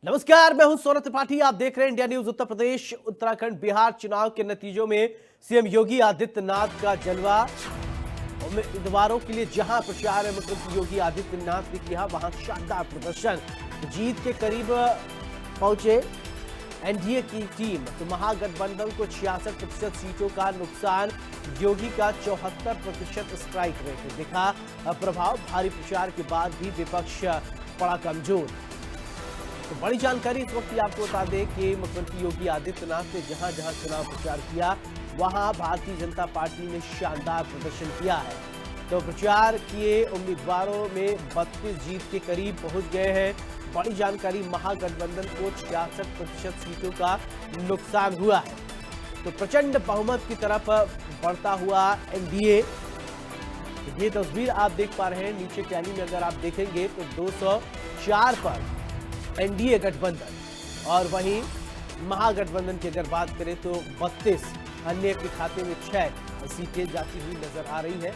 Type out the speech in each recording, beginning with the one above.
नमस्कार, मैं हूं सौरभ त्रिपाठी। आप देख रहे हैं इंडिया न्यूज। उत्तर प्रदेश, उत्तराखंड, बिहार चुनाव के नतीजों में सीएम योगी आदित्यनाथ का जलवा। उम्मीदवारों के लिए जहां प्रचार है, मुख्यमंत्री योगी आदित्यनाथ ने किया वहां शानदार प्रदर्शन। जीत के करीब पहुंचे एनडीए की टीम। तो महागठबंधन को 66% सीटों का नुकसान। योगी का 74% स्ट्राइक रेट दिखा प्रभाव। भारी प्रचार के बाद भी विपक्ष पड़ा कमजोर। तो बड़ी जानकारी इस वक्त आपको बता दें कि मुख्यमंत्री योगी आदित्यनाथ ने जहां जहां चुनाव प्रचार किया वहां भारतीय जनता पार्टी ने शानदार प्रदर्शन किया है। तो प्रचार किए उम्मीदवारों में 32 जीत के करीब पहुंच गए हैं। बड़ी जानकारी, महागठबंधन को 66% सीटों का नुकसान हुआ है। तो प्रचंड बहुमत की तरफ बढ़ता हुआ एनडीए। ये तस्वीर आप देख पा रहे हैं नीचे टैली में। अगर आप देखेंगे तो 204 पर एनडीए गठबंधन और वहीं महागठबंधन की अगर बात करें तो 32, अन्य के खाते में 6 सीटें जाती हुई नजर आ रही है।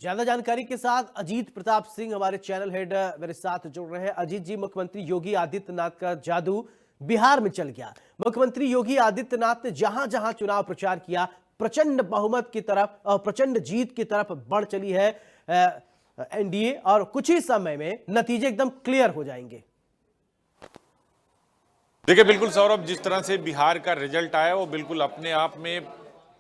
ज्यादा जानकारी के साथ अजीत प्रताप सिंह हमारे चैनल हेड मेरे साथ जुड़ रहे हैं। अजीत जी, मुख्यमंत्री योगी आदित्यनाथ का जादू बिहार में चल गया। मुख्यमंत्री योगी आदित्यनाथ ने जहां जहां चुनाव प्रचार किया प्रचंड बहुमत की तरफ और प्रचंड जीत की तरफ बढ़ चली है एनडीए, और कुछ ही समय में नतीजे एकदम क्लियर हो जाएंगे। देखिए, बिल्कुल सौरभ, जिस तरह से बिहार का रिजल्ट आया वो बिल्कुल अपने आप में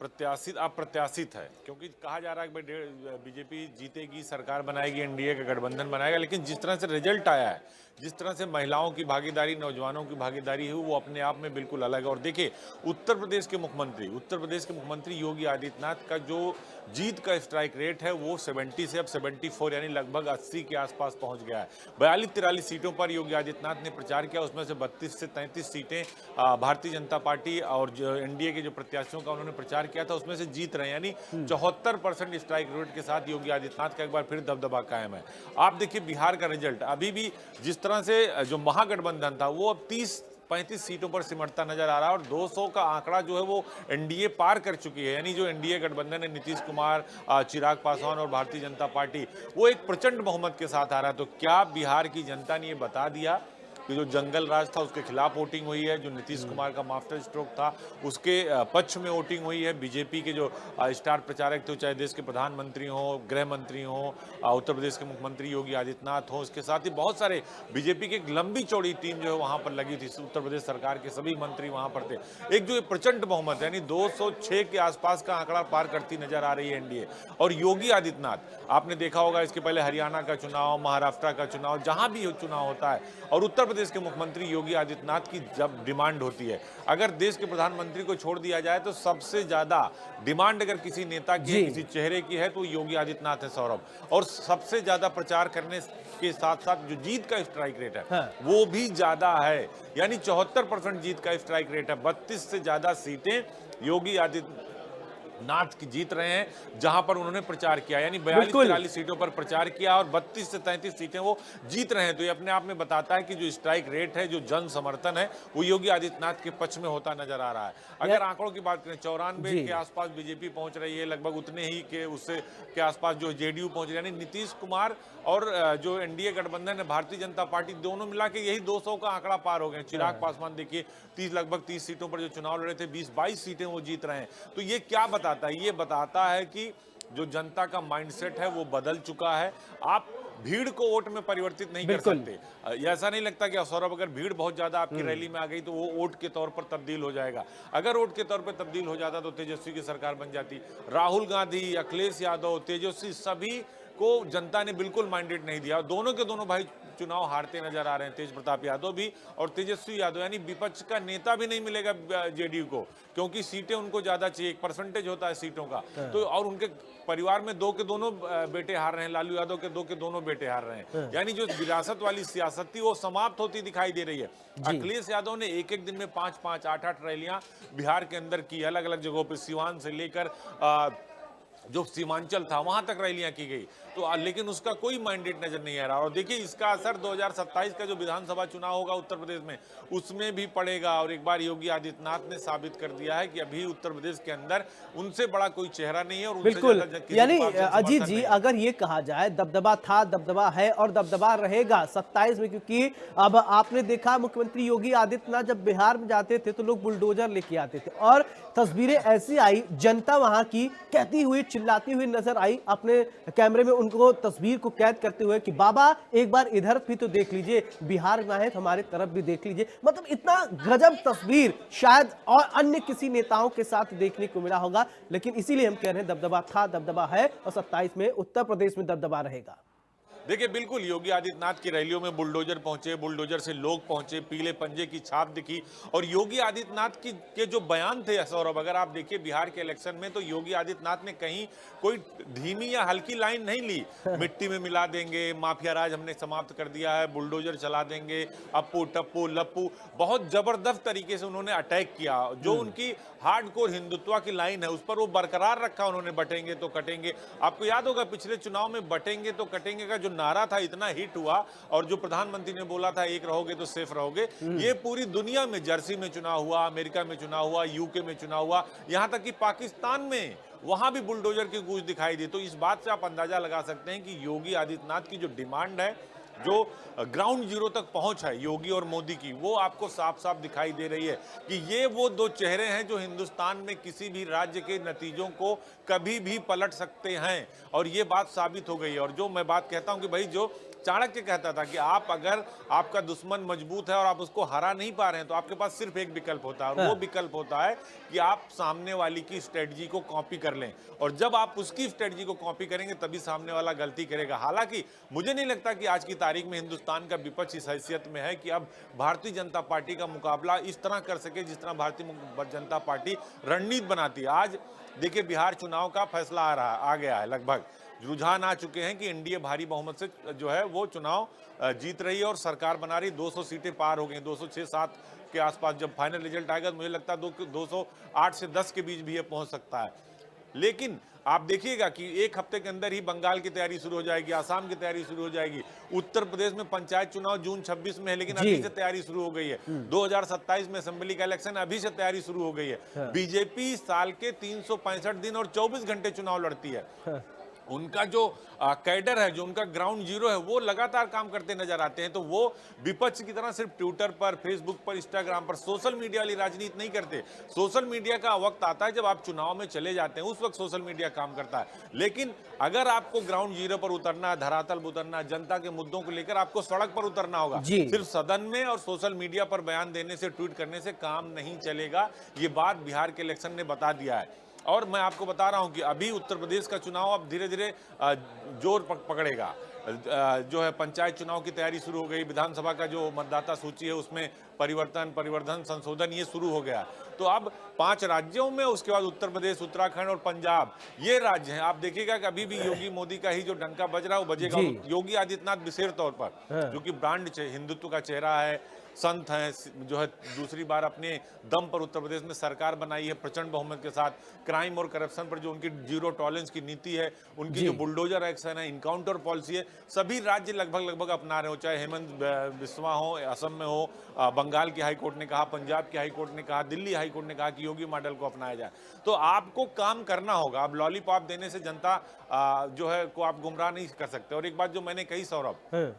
अप्रत्याशित है, क्योंकि कहा जा रहा है कि भाई बीजेपी जीतेगी, सरकार बनाएगी, एनडीए का गठबंधन बनाएगा, लेकिन जिस तरह से रिजल्ट आया है, जिस तरह से महिलाओं की भागीदारी, नौजवानों की भागीदारी है, वो अपने आप में बिल्कुल अलग है। और देखिए, उत्तर प्रदेश के मुख्यमंत्री योगी आदित्यनाथ का जो जीत का स्ट्राइक रेट है वो 70 से अब 74 यानी लगभग 80 के आसपास पहुंच गया है। 42-43 सीटों पर योगी आदित्यनाथ ने प्रचार किया, उसमें से 32 से 33 सीटें भारतीय जनता पार्टी और जो एनडीए के जो प्रत्याशियों का उन्होंने प्रचार किया था उसमें से जीत रहे हैं, यानी 74% स्ट्राइक रेट के साथ योगी आदित्यनाथ का एक बार फिर दबदबा कायम है। आप देखिए बिहार का रिजल्ट, अभी भी जिस तरह से जो महागठबंधन था वो अब 30-35 सीटों पर सिमटता नजर आ रहा है और 200 का आंकड़ा जो है वो एनडीए पार कर चुकी है। यानी जो एनडीए गठबंधन है, नीतीश कुमार, चिराग पासवान और भारतीय जनता पार्टी, वो एक प्रचंड बहुमत के साथ आ रहा है। तो क्या बिहार की जनता ने ये बता दिया कि जो जंगल राज था उसके खिलाफ वोटिंग हुई है, जो नीतीश कुमार का मास्टर स्ट्रोक था उसके पक्ष में वोटिंग हुई है। बीजेपी के जो स्टार प्रचारक थे, चाहे देश के प्रधानमंत्री हो, गृह मंत्री हो, उत्तर प्रदेश के मुख्यमंत्री योगी आदित्यनाथ हो, इसके साथ ही बहुत सारे बीजेपी की एक लंबी चौड़ी टीम जो है वहां पर लगी थी। उत्तर प्रदेश सरकार के सभी मंत्री वहां पर थे। एक जो प्रचंड बहुमत यानी 206 के आसपास का आंकड़ा पार करती नजर आ रही है एनडीए। और योगी आदित्यनाथ, आपने देखा होगा इसके पहले हरियाणा का चुनाव, महाराष्ट्र का चुनाव, जहां भी चुनाव होता है और उत्तर प्रदेश के मुख्यमंत्री योगी आदित्यनाथ की जब डिमांड होती है, अगर देश के प्रधानमंत्री को छोड़ दिया जाए तो सबसे ज्यादा डिमांड अगर किसी नेता की है, किसी चेहरे की है तो योगी आदित्यनाथ है सौरभ। और सबसे ज्यादा प्रचार करने के साथ साथ जो जीत का स्ट्राइक रेट है वो भी ज्यादा है, यानी 74% जीत का स्ट्राइक रेट है। 32 से ज्यादा सीटें योगी आदित्यनाथ की जीत रहे हैं जहां पर उन्होंने प्रचार किया, यानी 42-43 सीटों पर प्रचार किया और 32 से 33 सीटें वो जीत रहे हैं। तो ये अपने आप में बताता है कि जो स्ट्राइक रेट है, जो जन समर्थन है, वो योगी आदित्यनाथ के पक्ष में होता नजर आ रहा है। अगर आंकड़ों की बात करें, 94 के आसपास बीजेपी पहुंच रही है, लगभग उतने ही के उससे के आसपास जो जेडीयू पहुंच रही है, यानी नीतीश कुमार और जो एनडीए गठबंधन है, भारतीय जनता पार्टी, दोनों मिला के यही 200 का आंकड़ा पार हो गए। चिराग पासवान देखिए लगभग 30 सीटों पर जो चुनाव लड़े थे, 20-22 सीटें वो जीत रहे हैं। तो ये क्या बताता है? ये बताता है कि जो जनता का माइंडसेट है वो बदल चुका है। आप भीड़ को वोट में परिवर्तित नहीं कर सकते। ऐसा नहीं लगता कि सौरभ अगर भीड़ बहुत ज्यादा आपकी रैली में आ गई तो वो वोट के तौर पर तब्दील हो जाएगा। अगर वोट के तौर पर तब्दील हो जाता तो तेजस्वी की सरकार बन जाती। राहुल गांधी, अखिलेश यादव, तेजस्वी, सभी को जनता ने बिल्कुल माइंडेड नहीं दिया। दोनों के दोनों भाई चुनाव हारते नजर आ रहे हैं, तेज प्रताप यादव भी और तेजस्वी यादव, यानी विपक्ष का नेता भी नहीं मिलेगा जेडीयू को, क्योंकि सीटें उनको ज्यादा चाहिए, एक परसेंटेज होता है सीटों का। तो और उनके परिवार में 2 के दोनों बेटे हार रहे हैं, लालू यादव के 2 के दोनों बेटे हार रहे हैं, यानी जो विरासत वाली सियासत थी वो समाप्त होती दिखाई दे रही है। अखिलेश यादव ने एक दिन में 5-5, 8-8 रैलियां बिहार के अंदर की, अलग अलग जगहों पर, सिवान से लेकर जो सीमांचल था वहां तक रैलियां की गई। तो लेकिन उसका कोई मैंडेट नजर नहीं आ रहा। और देखिए इसका असर 2027 का जो विधानसभा चुनाव होगा उत्तर प्रदेश में, उसमें भी पड़ेगा। और एक बार योगी आदित्यनाथ ने साबित कर दिया है कि अभी उत्तर प्रदेश के अंदर उनसे बड़ा कोई चेहरा नहीं है और उनसे बिल्कुल, ज्यादा किसी यानी के पास अजीत समर्थन जी, नहीं है। अगर ये कहा जाए दबदबा था, दबदबा है और दबदबा रहेगा 27 में, क्योंकि अब आपने देखा मुख्यमंत्री योगी आदित्यनाथ जब बिहार में जाते थे तो लोग बुलडोजर लेके आते थे और तस्वीरें ऐसी आई, जनता वहां की कहती हुई चिल्लाती हुई नजर आई, अपने कैमरे में उनको तस्वीर को कैद करते हुए कि बाबा एक बार इधर भी तो देख लीजिए, बिहार में आए तो हमारे तरफ भी देख लीजिए। मतलब इतना गजब तस्वीर शायद और अन्य किसी नेताओं के साथ देखने को मिला होगा। लेकिन इसीलिए हम कह रहे हैं दबदबा था, दबदबा है और 27 में उत्तर प्रदेश में दबदबा रहेगा। देखिए बिल्कुल योगी आदित्यनाथ की रैलियों में बुलडोजर पहुंचे, बुलडोजर से लोग पहुंचे, पीले पंजे की छाप दिखी। और योगी आदित्यनाथ की के जो बयान थे सौरभ, अगर आप देखिए बिहार के इलेक्शन में, तो योगी आदित्यनाथ ने कहीं कोई धीमी या हल्की लाइन नहीं ली। मिट्टी में मिला देंगे, माफिया राज हमने समाप्त कर दिया है, बुलडोजर चला देंगे, अप्पू टप्पू लप्पू, बहुत जबरदस्त तरीके से उन्होंने अटैक किया। जो उनकी हार्डकोर हिंदुत्व की लाइन है उस पर वो बरकरार रखा उन्होंने। बटेंगे तो कटेंगे। आपको याद होगा पिछले चुनाव में बटेंगे तो कटेंगे का जो नारा था इतना हिट हुआ, और जो प्रधानमंत्री ने बोला था एक रहोगे तो सेफ रहोगे, ये पूरी दुनिया में, जर्सी में चुनाव हुआ, अमेरिका में चुनाव हुआ, यूके में चुनाव हुआ, यहां तक कि पाकिस्तान में वहां भी बुलडोजर की गूंज दिखाई दी। तो इस बात से आप अंदाजा लगा सकते हैं कि योगी आदित्यनाथ की जो डिमांड है, जो ग्राउंड जीरो तक पहुंच है योगी और मोदी की, वो आपको साफ साफ दिखाई दे रही है कि ये वो दो चेहरे हैं जो हिंदुस्तान में किसी भी राज्य के नतीजों को कभी भी पलट सकते हैं। और ये बात साबित हो गई है। और जो मैं बात कहता हूं कि भाई, जो चाणक्य कहता था कि आप अगर आपका दुश्मन मजबूत है और आप उसको हरा नहीं पा रहे हैं तो आपके पास सिर्फ एक विकल्प होता है, और वो विकल्प होता है कि आप सामने वाली की स्ट्रेटजी को कॉपी कर लें। और जब आप उसकी स्ट्रेटजी को कॉपी करेंगे तभी सामने वाला गलती करेगा। हालांकि मुझे नहीं लगता कि आज की तारीख में हिंदुस्तान का विपक्ष इस हैसियत में है कि अब भारतीय जनता पार्टी का मुकाबला इस तरह कर सके जिस तरह भारतीय जनता पार्टी रणनीति बनाती है। आज देखिए बिहार चुनाव का फैसला आ गया है, लगभग रुझान आ चुके हैं कि एनडीए भारी बहुमत से जो है वो चुनाव जीत रही है और सरकार बना रही। 200 सीटें पार हो गई, 206-7 के आसपास जब फाइनल रिजल्ट आएगा तो मुझे लगता है 208 से 10 के बीच भी ये पहुंच सकता है। लेकिन आप देखिएगा कि एक हफ्ते के अंदर ही बंगाल की तैयारी शुरू हो जाएगी, असम की तैयारी शुरू हो जाएगी, उत्तर प्रदेश में पंचायत चुनाव जून 26 में है, लेकिन अभी से तैयारी शुरू हो गई है। 2027 में असेंबली का इलेक्शन, अभी से तैयारी शुरू हो गई है। बीजेपी साल के 365 दिन और 24 घंटे चुनाव लड़ती है। उनका जो कैडर है, जो उनका ग्राउंड जीरो है, वो लगातार काम करते नजर आते हैं। तो वो विपक्ष की तरह सिर्फ ट्विटर पर, फेसबुक पर, इंस्टाग्राम पर सोशल मीडिया वाली राजनीति नहीं करते। सोशल मीडिया का वक्त आता है जब आप चुनाव में चले जाते हैं, उस वक्त सोशल मीडिया काम करता है। लेकिन अगर आपको ग्राउंड जीरो पर उतरना, धरातल पर उतरना, जनता के मुद्दों को लेकर आपको सड़क पर उतरना होगा। सिर्फ सदन में और सोशल मीडिया पर बयान देने से, ट्वीट करने से काम नहीं चलेगा। ये बात बिहार के इलेक्शन ने बता दिया है। और मैं आपको बता रहा हूं कि अभी उत्तर प्रदेश का चुनाव अब धीरे धीरे जोर पकड़ेगा। जो है पंचायत चुनाव की तैयारी शुरू हो गई, विधानसभा का जो मतदाता सूची है उसमें परिवर्धन, संशोधन ये शुरू हो गया। तो अब 5 राज्यों में, उसके बाद उत्तर प्रदेश, उत्तराखंड और पंजाब, ये राज्य हैं। आप देखिएगा कि अभी भी योगी मोदी का ही जो डंका बज रहा है वो बजेगा। योगी आदित्यनाथ विशेष तौर पर, जो कि ब्रांड हिंदुत्व का चेहरा है, संत हैं, जो है दूसरी बार अपने दम पर उत्तर प्रदेश में सरकार बनाई है प्रचंड बहुमत के साथ। क्राइम और करप्शन पर जो उनकी जीरो टॉलरेंस की नीति है, उनकी जो बुलडोजर एक्शन है, इनकाउंटर पॉलिसी है, सभी राज्य लगभग अपना रहे हो। चाहे हेमंत बिस्वा हो, असम में हो, बंगाल की हाईकोर्ट ने कहा, पंजाब की हाईकोर्ट ने कहा, दिल्ली हाईकोर्ट ने कहा कि योगी मॉडल को अपनाया जाए। तो आपको काम करना होगा। अब लॉलीपॉप देने से जनता जो है को आप गुमराह नहीं कर सकते। और एक बात जो मैंने कही सौरभ,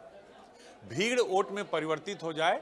भीड़ वोट में परिवर्तित हो जाए,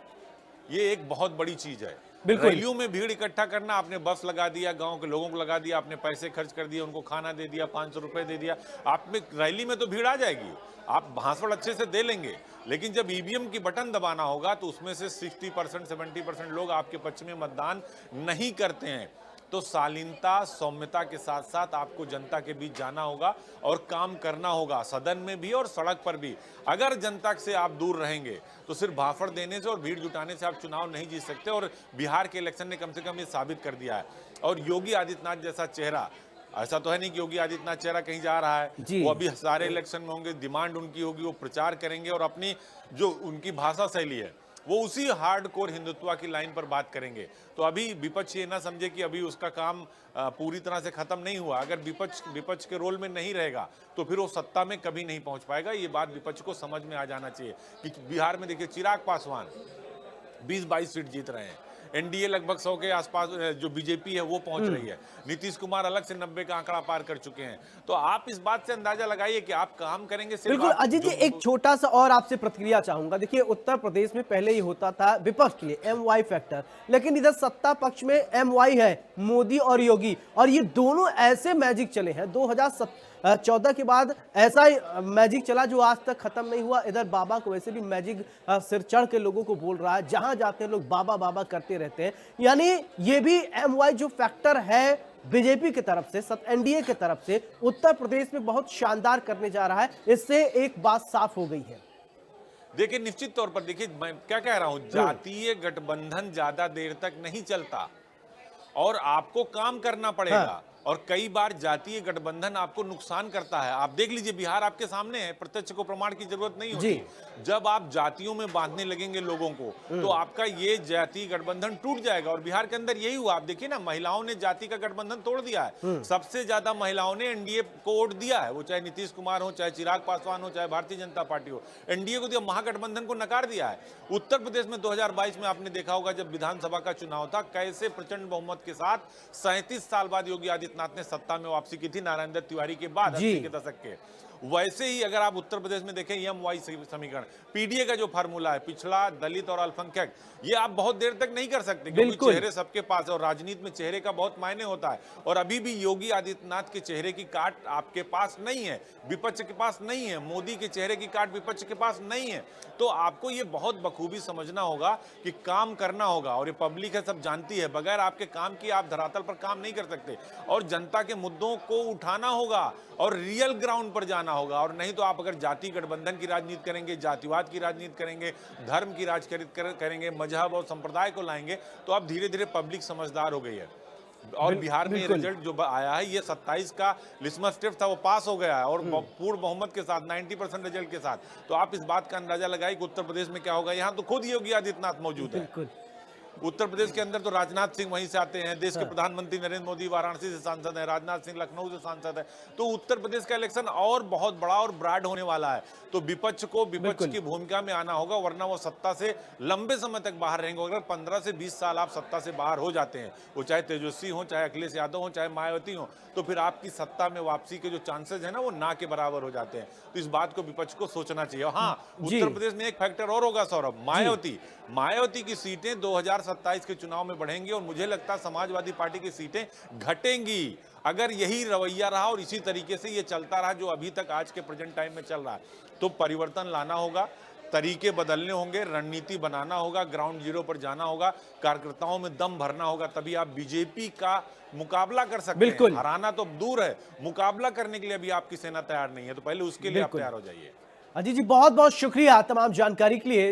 ये एक बहुत बड़ी चीज है। रैलियों में भीड़ इकट्ठा करना, आपने बस लगा दिया, गांव के लोगों को लगा दिया, आपने पैसे खर्च कर दिए, उनको खाना दे दिया, 500 रुपए दे दिया, आप में रैली में तो भीड़ आ जाएगी, आप भाषण अच्छे से दे लेंगे। लेकिन जब ईवीएम की बटन दबाना होगा तो उसमें से 60%, 70% लोग आपके पक्ष में मतदान नहीं करते हैं। तो शालीनता, सौम्यता के साथ साथ आपको जनता के बीच जाना होगा और काम करना होगा, सदन में भी और सड़क पर भी। अगर जनता से आप दूर रहेंगे तो सिर्फ भाषण देने से और भीड़ जुटाने से आप चुनाव नहीं जीत सकते। और बिहार के इलेक्शन ने कम से कम ये साबित कर दिया है। और योगी आदित्यनाथ जैसा चेहरा, ऐसा तो है नहीं कि योगी आदित्यनाथ चेहरा कहीं जा रहा है, वो अभी सारे इलेक्शन में होंगे, डिमांड उनकी होगी, वो प्रचार करेंगे और अपनी जो उनकी भाषा शैली है, वो उसी हार्डकोर हिंदुत्व की लाइन पर बात करेंगे। तो अभी विपक्ष ये ना समझे कि अभी उसका काम पूरी तरह से खत्म नहीं हुआ। अगर विपक्ष के रोल में नहीं रहेगा तो फिर वो सत्ता में कभी नहीं पहुंच पाएगा। ये बात विपक्ष को समझ में आ जाना चाहिए कि बिहार में देखिए चिराग पासवान 20-22 सीट जीत रहे हैं, एनडीए लगभग 100 के आसपास, जो बीजेपी है वो पहुंच रही है, नीतीश कुमार अलग से 90 का आंकड़ा पार कर चुके हैं। तो आप इस बात से अंदाजा लगाइए कि आप काम करेंगे सिर्फ बिल्कुल अजीत जी, एक छोटा सा और आपसे प्रतिक्रिया चाहूंगा। देखिए उत्तर प्रदेश में पहले ही होता था विपक्ष के लिए MY फैक्टर, लेकिन इधर सत्ता पक्ष में MY है, मोदी और योगी, और ये दोनों ऐसे मैजिक चले हैं 2014 के बाद, ऐसा ही मैजिक चला जो आज तक खत्म नहीं हुआ। इधर बाबा को वैसे भी मैजिक सिर चढ़ के लोगों को बोल रहा है, जहां जाते हैं लोग बाबा बाबा करते रहते हैं। यानी ये भी MY जो फैक्टर है बीजेपी की तरफ से, एनडीए की तरफ से उत्तर प्रदेश में बहुत शानदार करने जा रहा है। इससे एक बात साफ हो गई है। देखिए निश्चित तौर पर, देखिए मैं क्या कह रहा हूं, जातीय गठबंधन ज्यादा देर तक नहीं चलता और आपको काम करना पड़ेगा। और कई बार जातीय गठबंधन आपको नुकसान करता है। आप देख लीजिए बिहार आपके सामने है, प्रत्यक्ष को प्रमाण की जरूरत नहीं होती। जब आप जातियों में बांधने लगेंगे लोगों को तो आपका ये जातीय गठबंधन टूट जाएगा। और बिहार के अंदर यही हुआ। आप देखिए ना, महिलाओं ने जाति का गठबंधन तोड़ दिया है। सबसे ज्यादा महिलाओं ने एनडीए को वोट दिया है, वो चाहे नीतीश कुमार हो, चाहे चिराग पासवान हो, चाहे भारतीय जनता पार्टी हो, एनडीए को दिया, महागठबंधन को नकार दिया है। उत्तर प्रदेश में 2022 में आपने देखा होगा जब विधानसभा का चुनाव था, कैसे प्रचंड बहुमत के साथ 37 साल बाद योगी आदित्यनाथ ने सत्ता में वापसी की थी, नारायण दत्त तिवारी के बाद 80 के दशक के। वैसे ही अगर आप उत्तर प्रदेश में देखें MY समीकरण, पीडीए का जो फार्मूला है, पिछड़ा, दलित और अल्पसंख्यक, ये आप बहुत देर तक नहीं कर सकते क्योंकि चेहरे सबके पास है और राजनीति में चेहरे का बहुत मायने होता है। और अभी भी योगी आदित्यनाथ के चेहरे की काट आपके पास नहीं है, विपक्ष के पास नहीं है, मोदी के चेहरे की काट विपक्ष के पास नहीं है। तो आपको ये बहुत बखूबी समझना होगा कि काम करना होगा। और ये पब्लिक है, सब जानती है, बगैर आपके काम की आप धरातल पर काम नहीं कर सकते। और जनता के मुद्दों को उठाना होगा और रियल ग्राउंड पर जाना होगा। और नहीं तो आप अगर जाति गठबंधन की राजनीति करेंगे, जातिवाद की राजनीति करेंगे, धर्म की राजनीति करेंगे, मजहब और संप्रदाय को लाएंगे, तो आप धीरे धीरे पब्लिक समझदार हो गई है। और बिहार में रिजल्ट जो आया है, ये 27 का लिस्मस टेस्ट था, वो पास हो गया है और पूर्ण बहुमत के साथ 90% रिजल्ट के साथ। तो आप इस बात का अंदाजा लगाइए कि उत्तर प्रदेश में क्या होगा। यहाँ तो खुद योगी आदित्यनाथ मौजूद है। उत्तर प्रदेश के अंदर तो राजनाथ सिंह वहीं से आते हैं, देश के प्रधानमंत्री नरेंद्र मोदी वाराणसी से सांसद हैं, राजनाथ सिंह लखनऊ से सांसद है। तो उत्तर प्रदेश का इलेक्शन और बहुत बड़ा और ब्रॉड होने वाला है। तो विपक्ष को विपक्ष की भूमिका में आना होगा, वरना वो सत्ता से लंबे समय तक बाहर रहेंगे। अगर 15 से 20 साल आप सत्ता से बाहर हो जाते हैं, वो चाहे तेजस्वी हो, चाहे अखिलेश यादव हो, चाहे मायावती हो, तो फिर आपकी सत्ता में वापसी के जो चांसेस है ना, वो ना के बराबर हो जाते हैं। तो इस बात को विपक्ष को सोचना चाहिए। हाँ, उत्तर प्रदेश में एक फैक्टर और होगा सौरभ, मायावती की सीटें 2027 के चुनाव में बढ़ेंगी और मुझे लगता है समाजवादी पार्टी की सीटें घटेंगी। अगर यही रवैया रहा और इसी तरीके से ये चलता रहा जो अभी तक आज के प्रेजेंट टाइम में चल रहा है, तो परिवर्तन लाना होगा, तरीके बदलने होंगे, रणनीति बनाना होगा, ग्राउंड जीरो पर जाना होगा, कार्यकर्ताओं में दम भरना होगा, तभी आप बीजेपी का मुकाबला कर सकते हैं। हराना तो दूर है, मुकाबला करने के लिए अभी आपकी सेना तैयार नहीं है, तो पहले उसके लिए आप तैयार हो जाइए। अजीत जी बहुत बहुत शुक्रिया तमाम जानकारी के लिए।